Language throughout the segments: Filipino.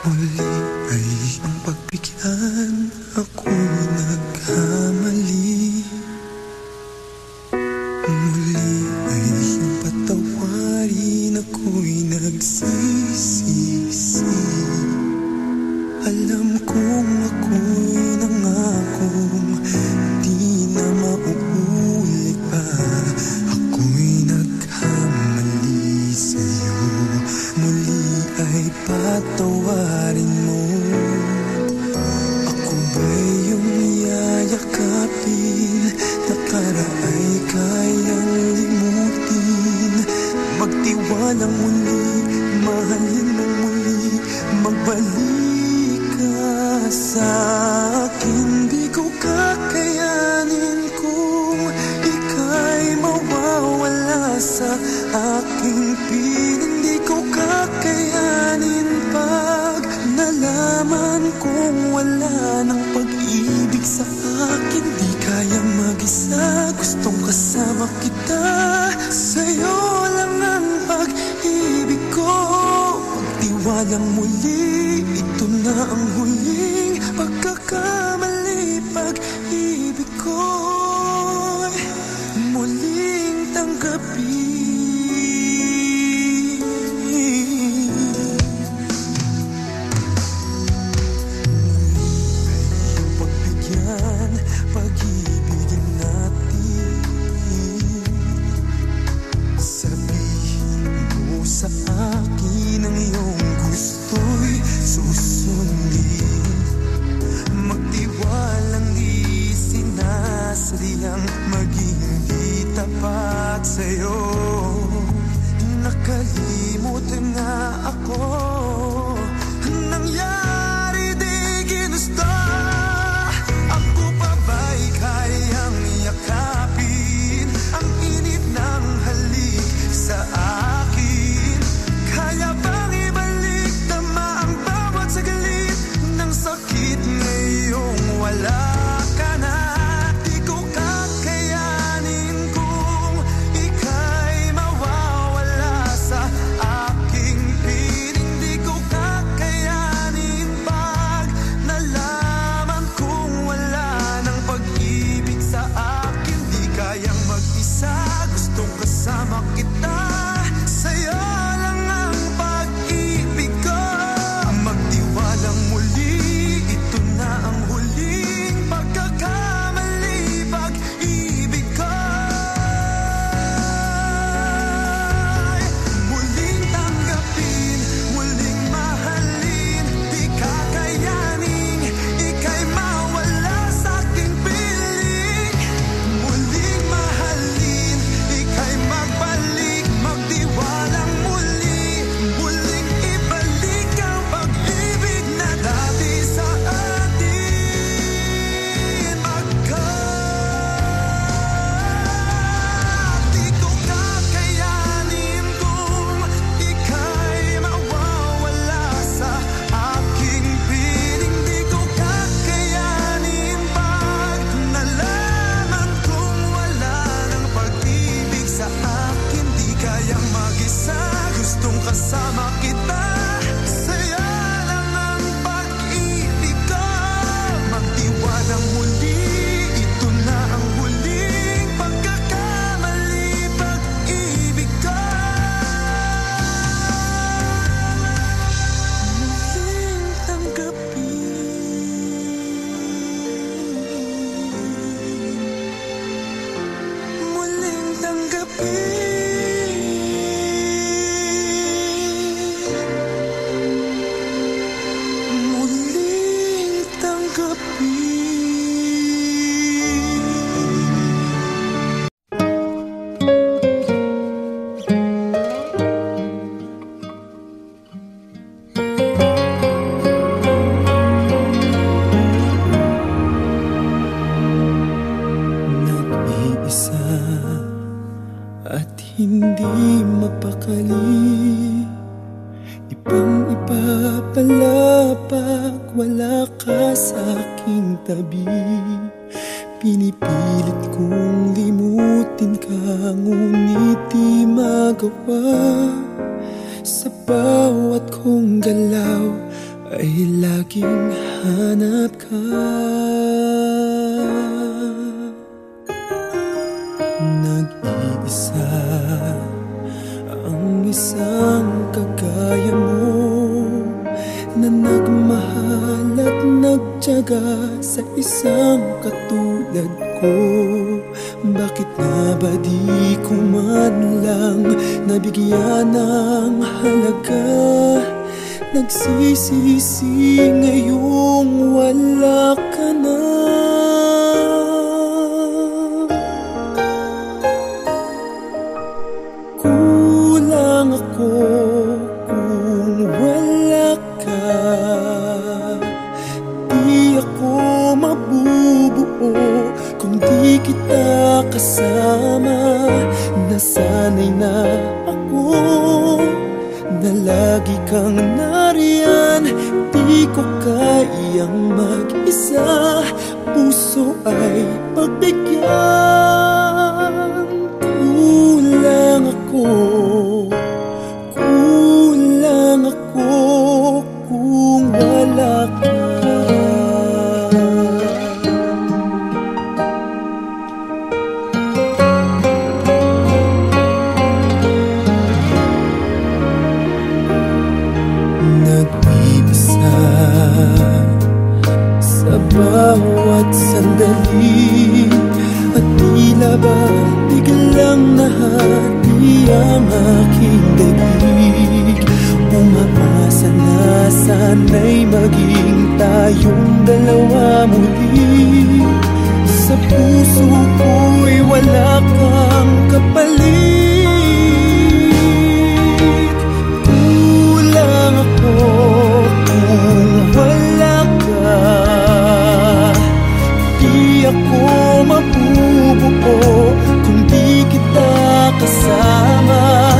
Muli ay iyong pagbigyan, ako'y nagkamali. Muli ay iyong patawarin, ako'y nagsisisi. Alam kong ako'y nangakong di na mauulit pa. Ako'y nagkamali sa'yo, muli ay patawarin mo. Ako ba'y iyong yayakapin, nakaraay kayang limutin. Magtiwalang muli, mahalin mo muli, magbalik ka sa akin. Di ko kakayanin kung ika'y mawawala sa aking piling. Di ko kakayanin pag nalaman kong wala ng pag-ibig sa akin. Di kaya mag-isa, gustong kasama kita. Sa'yo lang ang pag-ibig ko. Magtiwalang muli, ito na ang huling pagkakamali. Pag-ibig ko'y muling tanggapin. Pag-ibigin natin, sabihin mo sa akin ang iyong gusto'y susundin. Magtiwalang di sinasadyang maging di tapat sa'yo. Nakalimot na ako, nangyari di ginusto. Kayang yakapin ang init ng halik sa akin. Kaya bang ibalik tama ang bawat saglit ng sakit ngayong wala ka na. Di ko kakayanin kung ika'y mawawala sa aking piling. Di ko kakayanin pag nalaman kong wala ng pag-ibig sa akin. Di kayang mag-isa, gustong kasama kita. Sa'yo lang ang pag-ibig ko. Magtiwalang muli, ito na ang huling pagkakamali. Pag-ibig ko muling tanggapin, muling mahalin. Di kakayanin ika'y mawala sa aking piling. Muling mahalin, ika'y magbalik, magtiwalang muli. Muling ibalik ang pag-ibig na dati sa atin. Di ko kakayanin kung ika'y mawawala sa aking piling. Di ko kakayanin pag nalaman kong wala ng pag-ibig sa akin. Di kayang mag-isa, gustong kasama kita. Sa'yo lang ang pag-ibig ko. Magtiwalang muli, ito na ang huling pagkakamali. Pag-ibig ko muling tanggapin, muling tanggapin, muling tanggapin. Nag-iisa at hindi mapakali. Ibang-iba pala pag wala ka sa aking tabi. Pinipilit kong limutin ka, ngunit di magawa. Sa bawat kong galaw ay laging hanap ka. Nag-iisa ang isang kagaya mo, na nagmahal at nagtiyaga sa isang katulad ko. Bakit nga ba di ko man lang nabigyan ng halaga? Nagsisisi ngayong wala ka na. Kulang ako kung wala ka. Di ako mabubuo kung di kita kasama. Nasanay na ako na lagi kang nariyan. Di ko kayang mag-isa, puso ay pagbigyan. Kulang ako, kulang ako kung wala ka. Nag-iisa sa bawat sandali, at tila ba biglang nahati ang aking daig. Umaasa na sana'y maging tayong dalawa muli. Sa puso ko'y wala kang kapalit. Kulang ako kung wala ka. Di ako mabubuo kung di kita kasama.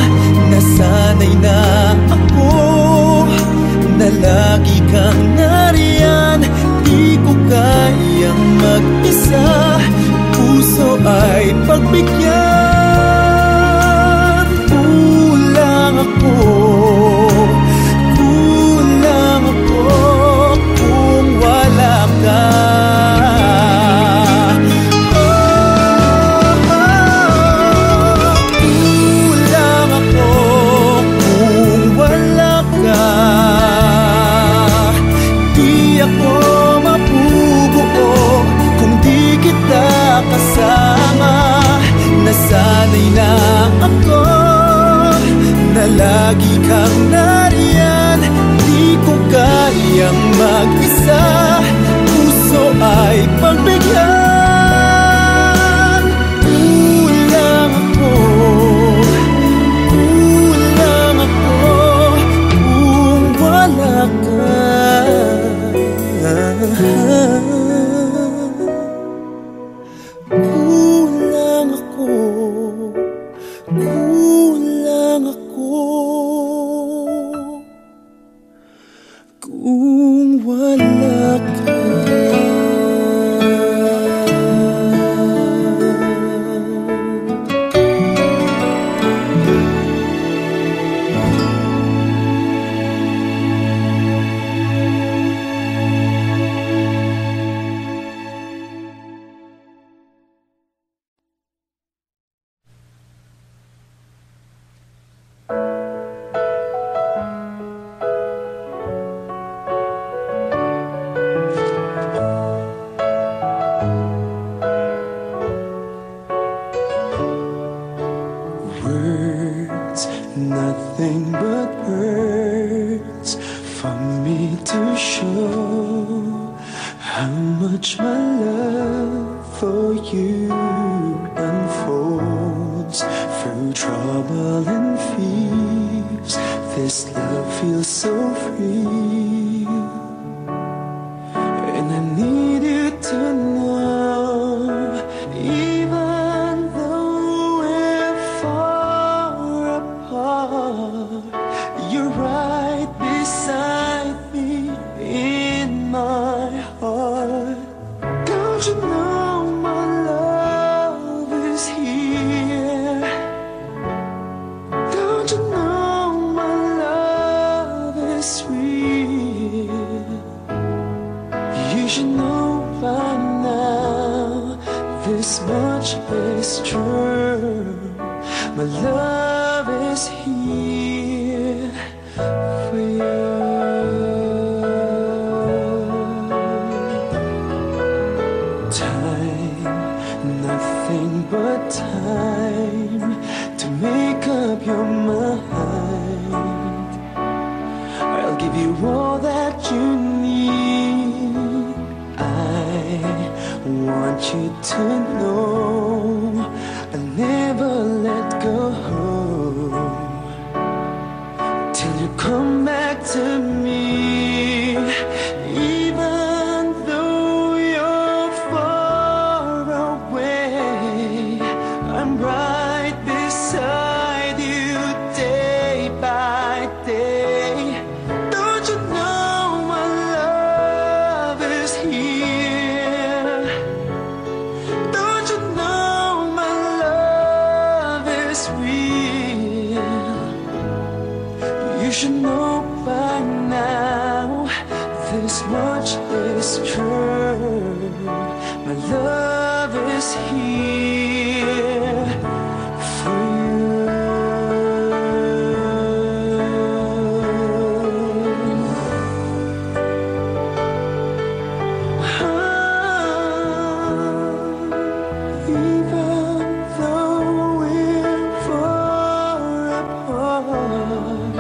Nasanay na ako na lagi kang nariyan. Di ko kayang mag-isa, puso ay pagbigyan. Kulang ako, kulang ako kung wala ka. Kulang ako kung wala ka. Di ako mabubuo kung di kita kasama. Nasanay na ako na lagi kang nariyan. Di ko kayang mag-isa, puso ay pagbigyan. Kulang ako, kulang ako kung wala ka. Kulang ako, kulang ako kung wala ka. Nothing but words for me to show how much my love for you unfolds through trouble and fears. This love feels so free, and I need you to know, even though we're far apart, you're right beside me in my heart. Don't you know my love is here? Don't you know my love is real? This much is true. My love is here for you. Time, nothing but time to make up your mind. I'll give you all that you need. I want you to know I'll never let go till you come back to me. Even though you're far away, I'm right beside you day by day. Don't you know my love is here? Don't you know my love is real? You should know by now, this much is true. My love is here for you. Even though we're far apart,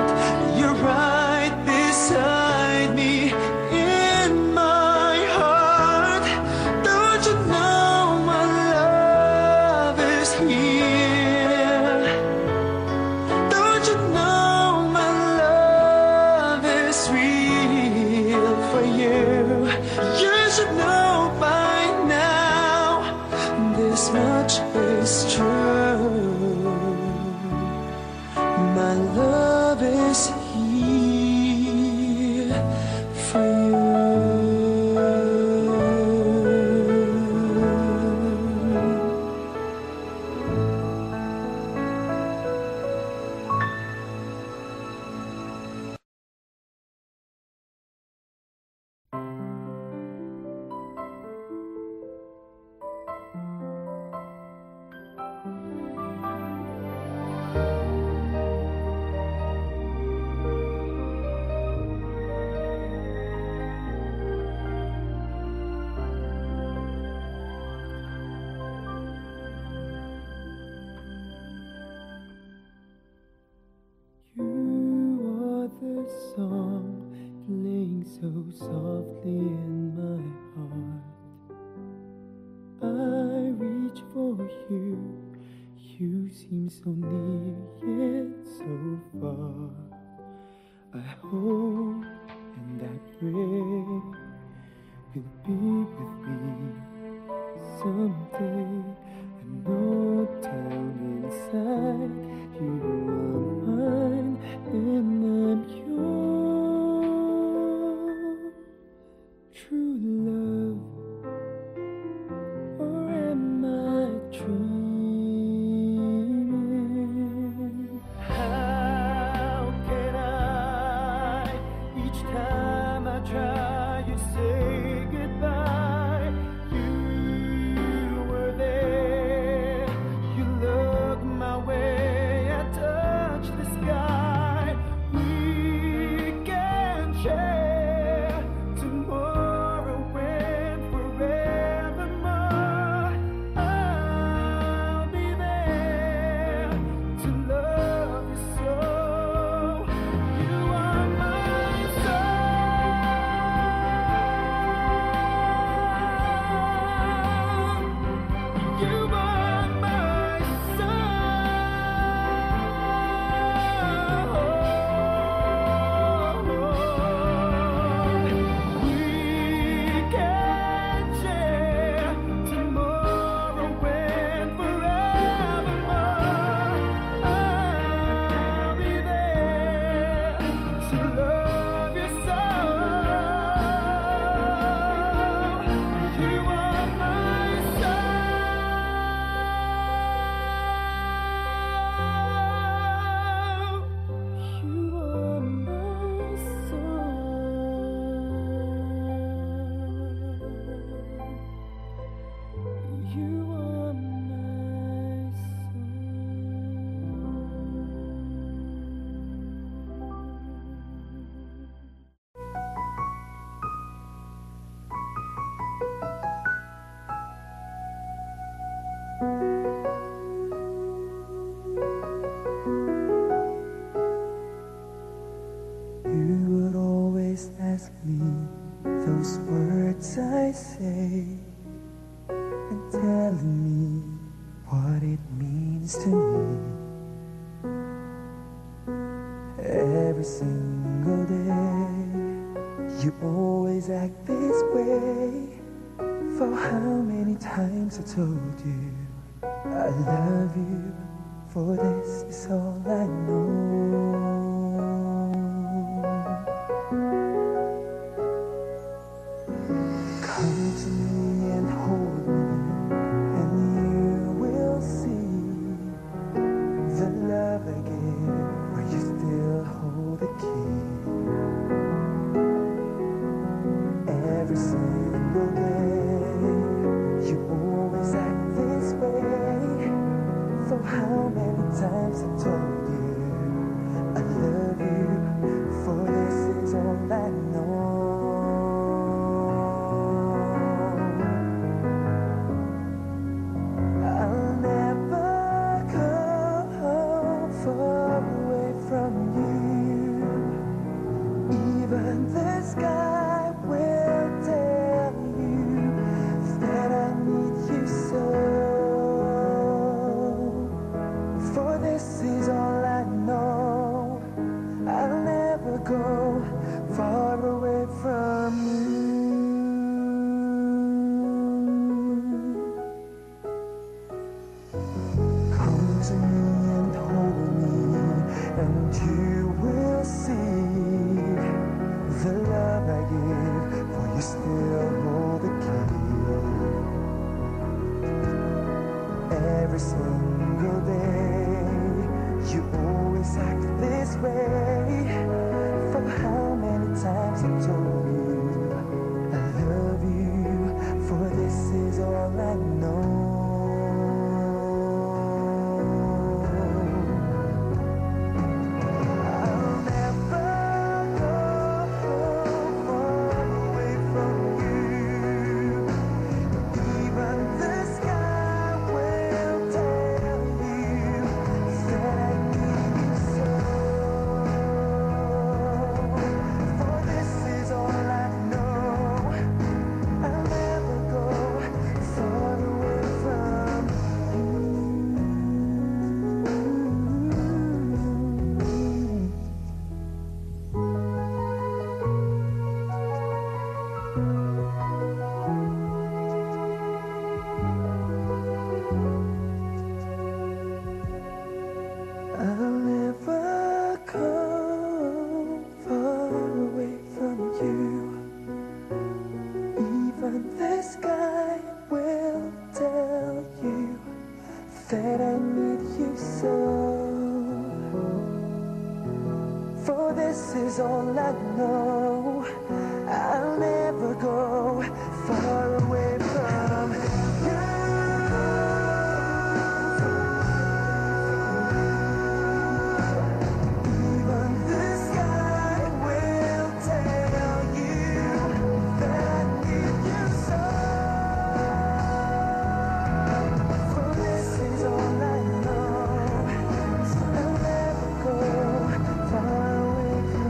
you're right beside me in my heart. Don't you know my love is here? Don't you know my love is real for you? You should know by now, this much is true. My love is here for you. You are the song playing so softly in my heart. I reach for you. You seem so near yet so far. I hope and I pray you'll be with me someday. I know down inside you are mine and I'm yours. True love, or am I dreaming? How can I those words I say and telling me what it means to me. Every single day you always act this way. For how many times I told you I love you, for this is all I know. Come to me and hold me, and you will see the love I give, where you still hold the key. Every single day you always act this way. For how many times I told you I love you, for this is all I know. I'll never go far away from you. Even the sky will tell you that I need you so. For this is all I know. I'll never go far away from you. Come to me and hold me, and you will see the love I give, for you still hold the key. Every single day you always act this way. For how many times I told you I love you, for this is all I know. I'll never go far away from you. Even the sky will tell you that I need you so. For this is all I know. I'll never go far away from you. I'll never go far away from you. Even the sky will tell you that I need you so. For this is all I know. I'll never go far away from you. Even the sky will tell you that I need you so. For this is all I know. I'll never go far away from you.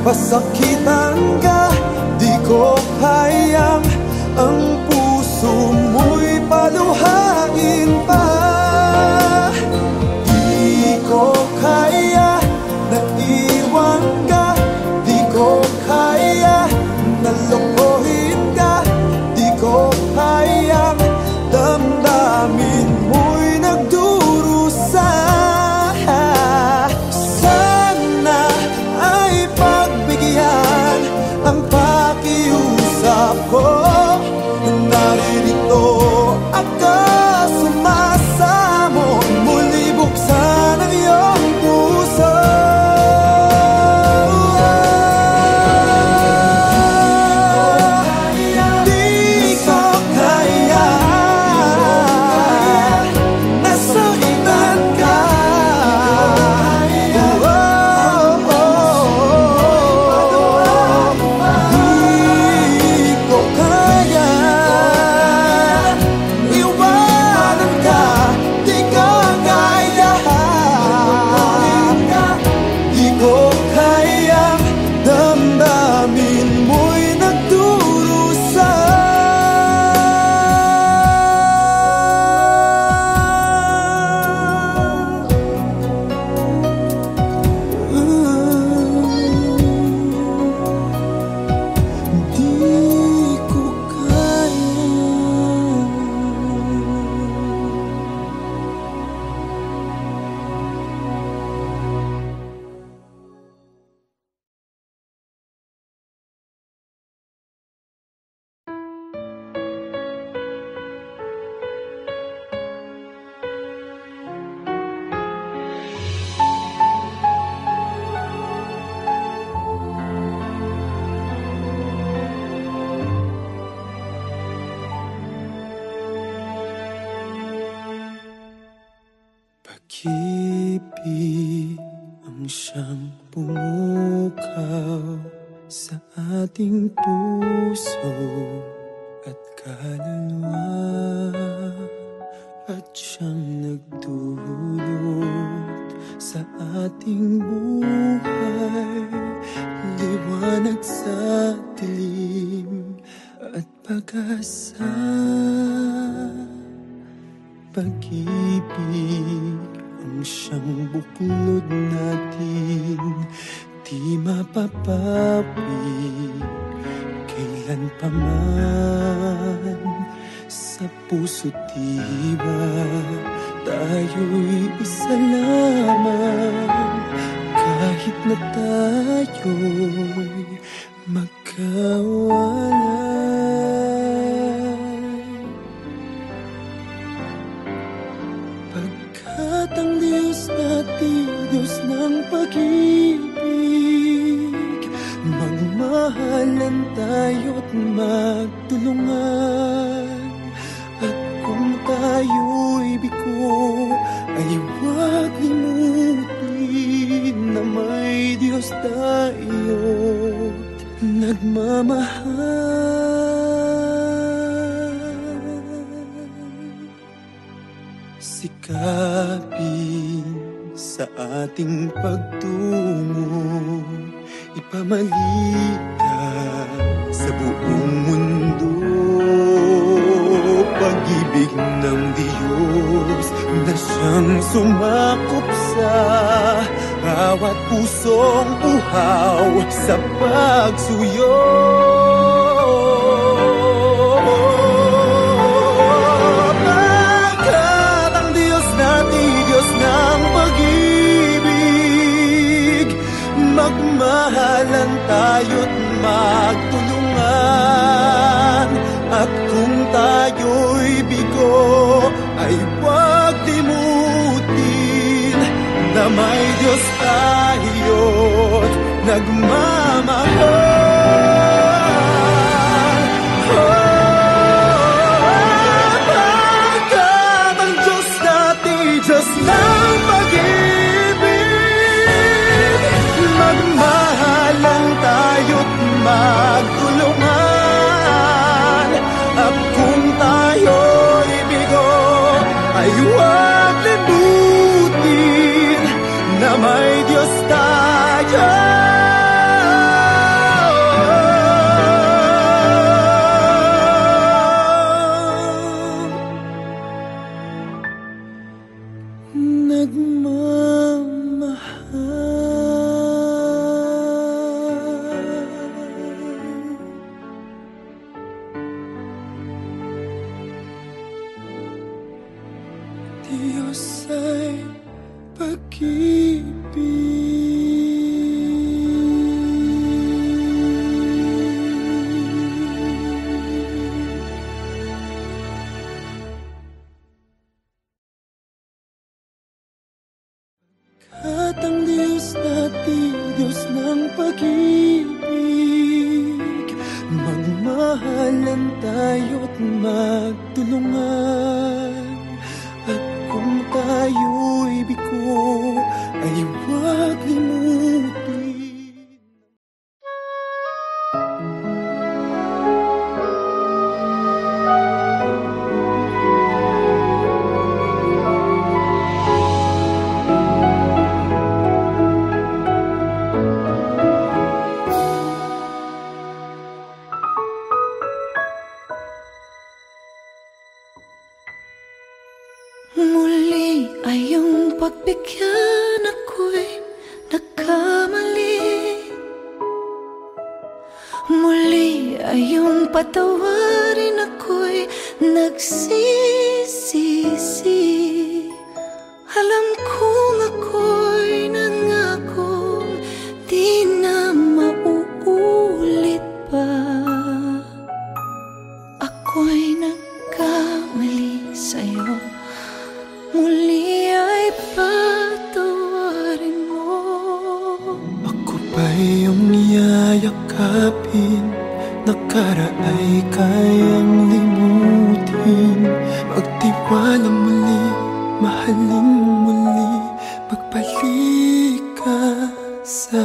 Pasakitan ka, di ko kayang ang puso mo'y paluhain pa. Di ko kaya na iwan ka, di ko kaya na lokohin ka, di ko kayang damdamin mo'y nagdurusa. Ang pakiusap ko, naririto ako, sumasamo, muli buksan ang iyong puso. Di ko kaya, nasaktan ka. Pag-ibig ang siyang pumukaw sa ating puso at kaluluwa, at siyang nagdulot sa ating buhay, liwanag sa dilim at pag-asa. Pag-ibig ang siyang buklod natin, di mapapawi kailan pa man. Sa puso't diwa tayo'y isa lamang, kahit na tayo'y magkawalay. Pagkat ang Diyos natin, Diyos ng pag-ibig, magmahalan tayo't magtulungan. At kung tayo'y bigo, ay huwag limutin na may Diyos tayo't nagmamahal. Sikapin sa ating pagtungo, ipamalitan sa buong mundo. Pag-ibig ng Diyos na siyang sumakop sa bawat pusong uhaw sa pagsuyo. Pagkat ang Diyos natin, Diyos ng pag-ibig, Magmahalan tayo't magtulungan, at kung tayo'y bigo ay huwag limutin na may Diyos tayo't nagmamahal. Pagkat ang Diyos natin, Diyos ng pag-ibig, magmahalan tayo't magtulungan, at kung tayo'y bigo ay huwag limutin na may Diyos tayo. Diyos ay at ang Diyos natin, Diyos ng pag-ibig, magmahalan tayo't magtulungan, at kung tayo'y bigo ay huwag limutin. Muli ay iyong pagbigyan, ako'y nagkamali. Muli ay iyong patawarin, ako'y nagsisisi. Alam kong ako'y nangakong di na mauulit pa. Ako'y nagkamali sa'yo, muli ay patawarin mo. Ako pa iyong yayakapin, nakaraay kayang limutin. Magtiwala muli, mahalin muli, magbalik ka sa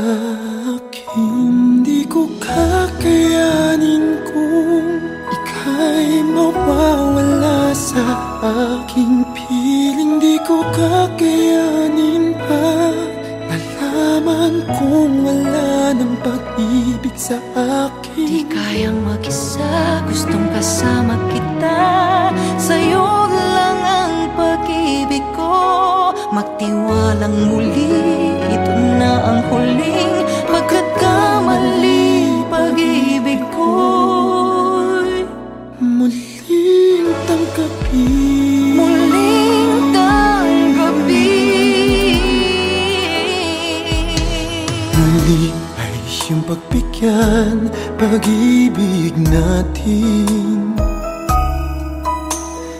akin. Di ko kakayanin kung ika'y mawawala sa aking piling. Di ko kakayanin pa nalaman kung wala ng pag-ibig sa akin. Di kayang mag-isa, gustong kasama kita. Sa'yo lang ang pag-ibig ko. Magtiwalang muli, ito na ang huling pagkakamali. Pag-ibig ko'y muling tanggapin, muling tanggapin. muli ay iyong pagbigyan, pag-ibig natin.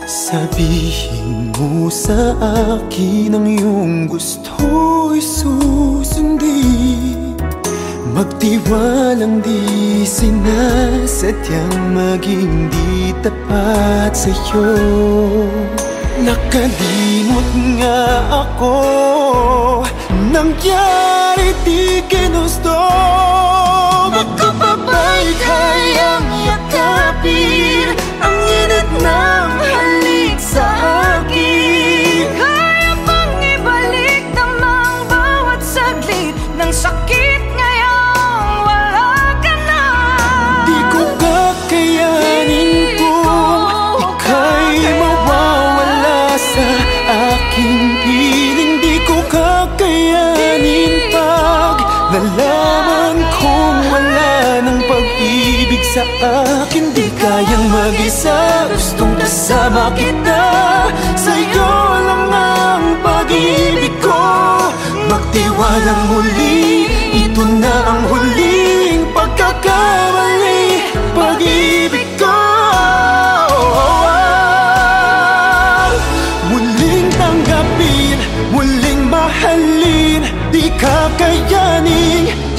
Sabihin mo sa akin ang iyong gusto'y susundin. Magtiwalang di sinasadyang maging di tapat sa'yo. Nakalimot nga ako, nangyari di ginusto. Magkapabay kayang yakapin ang init ng halik sa akin. Kaya bang ibalik namang bawat saglit ng sakit ngayong wala ka na? Di ko kakayanin kung ika'y mawawala sa aking piling. Di ko kakayanin pag nalaman kung wala ng pag-ibig sa akin. Di kayang mag-isa, gustong kasama kita. Sa'yo lang ang pag-ibig ko. Magtiwalang muli, Ito na ang huling pagkakamali, pag-ibig ko. Muling tanggapin, muling mahalin, di kakayanin